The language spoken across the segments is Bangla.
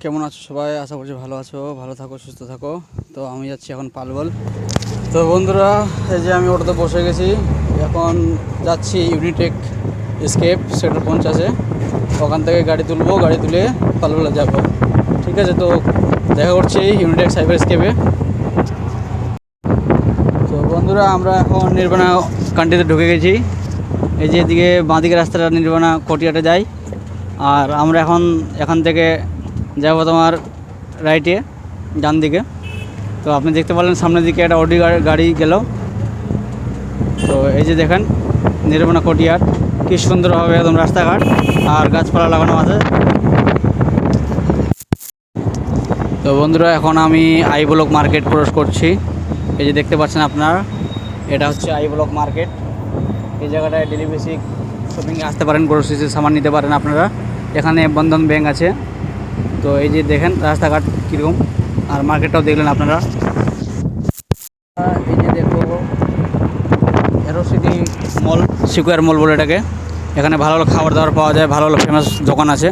কেমন আছো সবাই? আশা করছি ভালো আছো, ভালো থাকো, সুস্থ থাকো। তো আমি যাচ্ছি এখন পালবল। তো বন্ধুরা, এই যে আমি অটোতে বসে গেছি, এখন যাচ্ছি ইউনিটেক স্কেপ সেক্টর 50-এ। ওখান থেকে গাড়ি তুলবো, গাড়ি তুলে পালবলে যাব। ঠিক আছে, তো দেখা করছি ইউনিটেক সাইবার স্কেপে। তো বন্ধুরা, আমরা এখন নির্বাণা কান্ট্রিতে ঢুকে গেছি। এই যে এদিকে বাঁদিকে রাস্তাটা নির্বাণা কটিয়াটে যায়, আর আমরা এখন এখান থেকে যাবো তোমার রাইটে, ডান দিকে। তো আপনি দেখতে পারলেন সামনের দিকে একটা অডি গাড়ি গেল। তো এই যে দেখেন নির্বাণা কটিয়াট, কি সুন্দর হবে একদম রাস্তাঘাট আর গাছপালা লাগানো আছে। তো বন্ধুরা, এখন আমি আই ব্লক মার্কেট ক্রস করছি। এই যে দেখতে পাচ্ছেন আপনারা, এটা হচ্ছে আই ব্লক মার্কেট। এই জায়গাটায় ডেলি বেসিক শপিংয়ে আসতে পারেন, গ্রোসারির সামান নিতে পারেন আপনারা। এখানে বন্ধন ব্যাংক আছে। তো এই যে দেখেন রাস্তাঘাট কীরকম, আর মার্কেটটাও দেখলেন আপনারা। এই যে দেখো এরো সিটি মল, সিকোয়ার মল বলে এটাকে। এখানে ভালো ভালো খাবার দাবার পাওয়া যায়, ভালো ভালো ফেমাস দোকান আছে।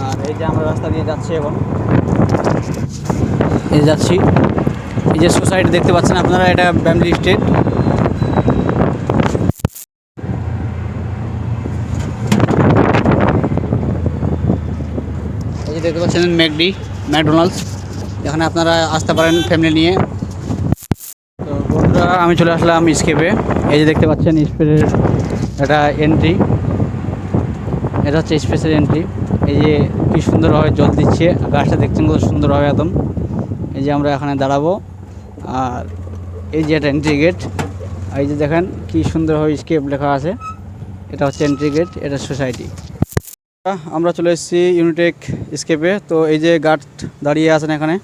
আর এই যে আমরা রাস্তা দিয়ে যাচ্ছি এখন, এই যাচ্ছি। এই যে সোসাইটি দেখতে পাচ্ছেন আপনারা, এটা ফ্যামিলি স্টেট। এই যে দেখতে পাচ্ছেন ম্যাকডোনাল্ডস, এখানে আপনারা আসতে পারেন ফ্যামিলি নিয়ে। তো বন্ধুরা, আমি চলে আসলাম স্কেপে। এই যে দেখতে পাচ্ছেন স্পেসের একটা এন্ট্রি, এটা হচ্ছে স্পেসের এন্ট্রি। এই যে কি সুন্দরভাবে জল দিচ্ছে, গাছটা দেখছেন কত সুন্দরভাবে একদম। এই যে আমরা এখানে দাঁড়াবো, আর এই যে একটা এন্ট্রি গেট। এই যে দেখেন কি সুন্দরভাবে স্কেপ লেখা আছে, এটা হচ্ছে এন্ট্রি গেট, এটা সোসাইটি। আমরা চলে এসেছি ইউনিটেক স্কেপে। তো এই যে গার্ড দাঁড়িয়ে আছেন এখানে,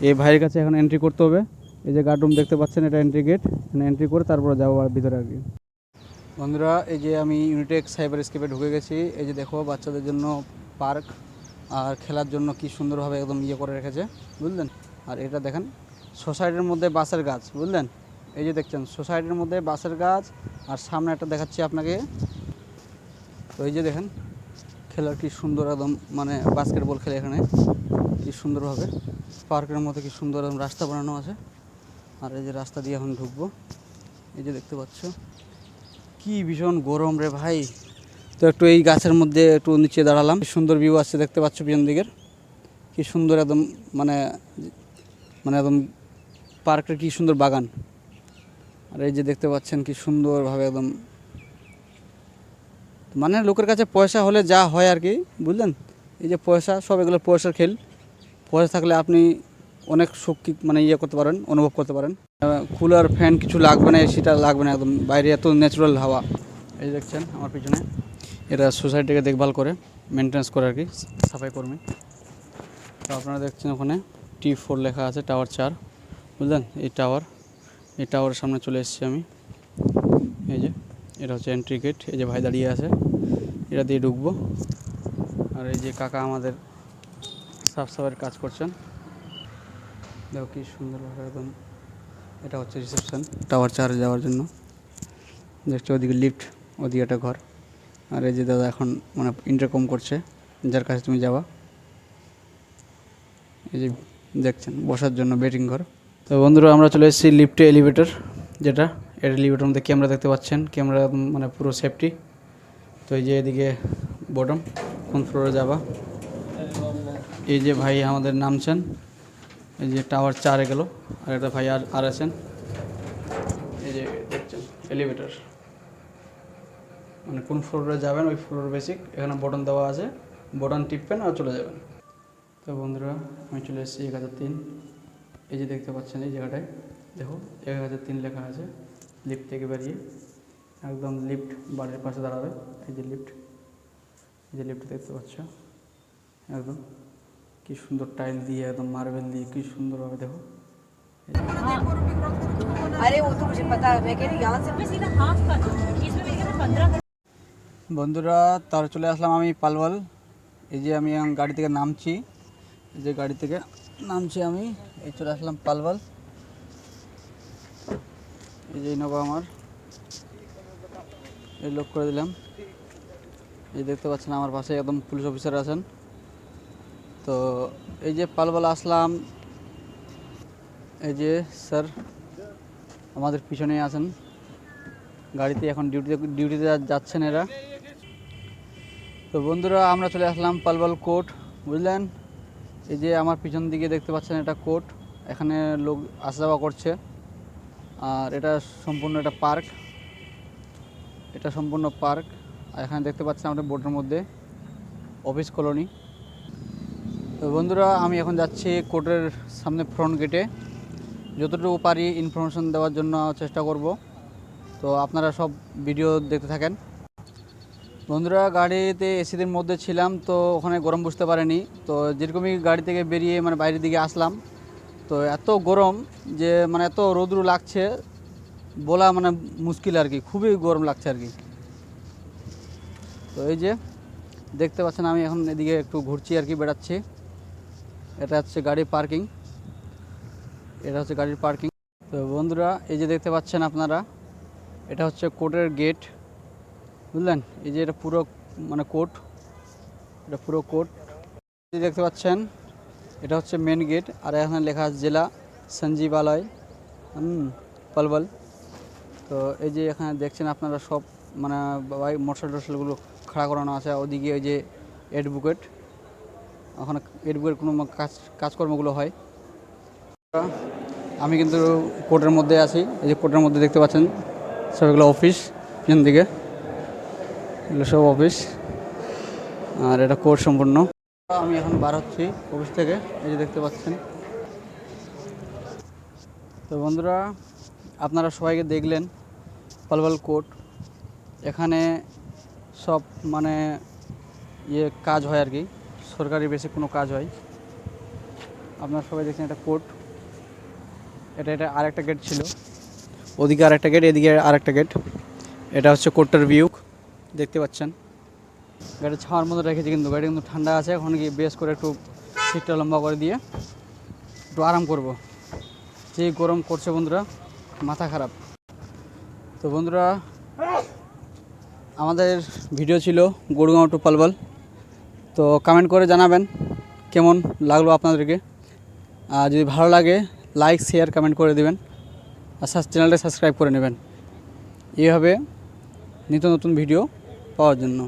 এই ভাইয়ের কাছে এখন এন্ট্রি করতে হবে। এই যে গার্ড রুম দেখতে পাচ্ছেন, এটা এন্ট্রি গেট, এখানে এন্ট্রি করে তারপরে যাবো আর ভিতরে আর কি। বন্ধুরা, এই যে আমি ইউনিটেক সাইবার স্কেপে ঢুকে গেছি। এই যে দেখো বাচ্চাদের জন্য পার্ক আর খেলার জন্য কি সুন্দরভাবে একদম ইয়ে করে রেখেছে, বুঝলেন। আর এটা দেখেন সোসাইটির মধ্যে বাঁশের গাছ, বুঝলেন। এই যে দেখছেন সোসাইটির মধ্যে বাঁশের গাছ, আর সামনে একটা দেখাচ্ছি আপনাকে। তো এই যে দেখেন খেলার কি সুন্দর একদম, মানে বাস্কেটবল খেলে এখানে কি সুন্দরভাবে পার্কের মধ্যে কি সুন্দর একদম রাস্তা বানানো আছে। আর এই যে রাস্তা দিয়ে এখন ঢুকবো, এই যে দেখতে পাচ্ছ কি ভীষণ গরম রে ভাই। তো একটু এই গাছের মধ্যে একটু নিচে দাঁড়ালাম, সুন্দর ভিউ আসছে দেখতে পাচ্ছ পিছন দিকের, কি সুন্দর একদম, মানে মানে একদম পার্কের কি সুন্দর বাগান। আর এই যে দেখতে পাচ্ছেন কি সুন্দরভাবে একদম, মানে লোকের কাছে পয়সা হলে যা হয় আর কি, বুঝলেন। এই যে পয়সা, সব এগুলো পয়সার খেল। পয়সা থাকলে আপনি অনেক সুখ মানে ইয়ে করতে পারেন, অনুভব করতে পারেন। কুলার ফ্যান কিছু লাগবে না, এসিটা লাগবে না, একদম বাইরে এত ন্যাচারাল হাওয়া। এই দেখছেন আমার পিছনে, এরা সোসাইটিকে দেখভাল করে, মেনটেন্স করে আর কি, সাফাই কর্মী। তো আপনারা দেখছেন ওখানে T4 লেখা আছে, টাওয়ার 4, বুঝলেন। এই টাওয়ারের সামনে চলে এসেছি আমি। এই যে এটা হচ্ছে এন্ট্রি গেট, এই যে ভাই দাঁড়িয়ে আছে, এটা দিয়ে ঢুকবো। আর এই যে কাকা আমাদের সাফ সাফাইয়ের কাজ করছেন, দেখো কি সুন্দরভাবে একদম। এটা হচ্ছে রিসেপশন টাওয়ার 4 যাওয়ার জন্য। দেখছো ওদিকে লিফট, ওদিকে একটা ঘর। আর এই যে দাদা এখন মানে ইন্টারকম করছে, যার কাছে তুমি যাবা। এই যে দেখছেন বসার জন্য বেটিং ঘর। তো বন্ধুরা, আমরা চলে এসেছি লিফটে, এলিভেটর যেটা, এর এলিভেটর মধ্যে ক্যামেরা দেখতে পাচ্ছেন, ক্যামেরা মানে পুরো সেফটি। তো এই যে এদিকে বটম, কোন ফ্লোরে যাবা। এই যে ভাই আমাদের নামছেন, এই যে টাওয়ার 4-এ গেল, আর একটা ভাই আর আছেন। এই যে দেখছেন এলিভেটর, মানে কোন ফ্লোরে যাবেন ওই ফ্লোর বেসিক, এখানে বটন দেওয়া আছে, বটন টিপবেন আর চলে যাবেন। তো বন্ধুরা, আমি চলে এসেছি 1003। এই যে দেখতে পাচ্ছেন এই জায়গাটায় দেখো 1003 লেখা আছে। লিফট থেকে বেরিয়ে একদম লিফট বাড়ির পাশে দাঁড়াবে। এই যে লিফট, এই যে লিফট দেখতে পাচ্ছ, একদম কি সুন্দর টাইল দিয়ে, একদম মার্বেল দিয়ে কি সুন্দরভাবে দেখো। বন্ধুরা, তার চলে আসলাম আমি পালওয়াল। এই যে আমি গাড়ি থেকে নামছি, এই যে গাড়ি থেকে নামছি আমি, এই চলে আসলাম পালওয়াল। এই যে ইনোভা আমার, এই লক করে দিলাম। এই দেখতে পাচ্ছেন আমার পাশে একদম পুলিশ অফিসার আছেন। তো তো এই যে পালবল আসলাম, এই যে স্যার আমাদের পিছনে আছেন গাড়িতে, এখন ডিউটিতে যাচ্ছেন এরা। তো বন্ধুরা আমরা চলে আসলাম পালবল কোর্ট, বুঝলেন। এই যে আমার পিছন দিকে দেখতে পাচ্ছেন এটা কোর্ট, এখানে লোক আসা যাওয়া করছে। আর এটা সম্পূর্ণ একটা পার্ক, এটা সম্পূর্ণ পার্ক। আর এখানে দেখতে পাচ্ছেন আমাদের বোর্ডের মধ্যে অফিস কলোনি। তো বন্ধুরা আমি এখন যাচ্ছি কোর্টের সামনে ফ্রন্ট গেটে, যতটুকু পারি ইনফরমেশন দেওয়ার জন্য চেষ্টা করব। তো আপনারা সব ভিডিও দেখতে থাকেন। বন্ধুরা গাড়িতে এসিদের মধ্যে ছিলাম, তো ওখানে গরম বুঝতে পারিনি। তো যেরকমই গাড়ি থেকে বেরিয়ে মানে বাইরের দিকে আসলাম, তো এত গরম যে মানে এত রোদ্রু লাগছে বলা মানে মুশকিল আর কি, খুবই গরম লাগছে আর কি। তো এই যে দেখতে পাচ্ছেন আমি এখন এদিকে একটু ঘুরছি আর কি, বেড়াচ্ছি। এটা হচ্ছে গাড়ি পার্কিং, এটা হচ্ছে গাড়ির পার্কিং। তো বন্ধুরা এই যে দেখতে পাচ্ছেন আপনারা, এটা হচ্ছে কোর্টের গেট, বুঝলেন। এই যে এটা পুরো মানে কোর্ট, এটা পুরো কোর্ট দেখতে পাচ্ছেন, এটা হচ্ছে মেন গেট। আর এখানে লেখা আছে জেলা সঞ্জীবালয় পালবল। তো এই যে এখানে দেখছেন আপনারা সব মানে মোটরসাইকেলগুলো খাড়া করানো আছে। ওদিকে ওই যে অ্যাডভোকেট, ওখানে অ্যাডভোকেট কোনো কাজকর্মগুলো হয়। আমি কিন্তু কোর্টের মধ্যে আছি, এই যে কোর্টের মধ্যে দেখতে পাচ্ছেন সব এগুলো অফিস, পিছন দিকে এগুলো সব অফিস। আর এটা কোর্ট সম্পূর্ণ। আমি এখন বার হচ্ছি অফিস থেকে, এই যে দেখতে পাচ্ছেন। তো বন্ধুরা আপনারা সবাইকে দেখলেন পালবল কোর্ট, এখানে সব মানে কাজ হয় আর কি, সরকারি বেসিক কোনো কাজ হয়। আপনারা সবাই দেখছেন এটা কোর্ট, এটা আরেকটা গেট ছিল, ওদিকে আরেকটা গেট, এদিকে আরেকটা গেট। এটা হচ্ছে কোর্টের ভিউ, দেখতে পাচ্ছেন। গাড়ি ছাওয়ার মধ্যে রেখেছি, কিন্তু গাড়ি কিন্তু ঠান্ডা আছে। এখন গিয়ে বেশ করে একটু সিটটা লম্বা করে দিয়ে একটু আরাম করব, যে গরম করছে বন্ধুরা, মাথা খারাপ। তো বন্ধুরা আমাদের ভিডিও ছিল গুড়গাঁও টু পালবল। তো কমেন্ট করে জানাবেন কেমন লাগলো আপনাদেরকে। আর যদি ভালো লাগে লাইক শেয়ার কমেন্ট করে দেবেন, আর চ্যানেলটা সাবস্ক্রাইব করে নেবেন, এইভাবে নিত্য নতুন ভিডিও পাওয়ার জন্য।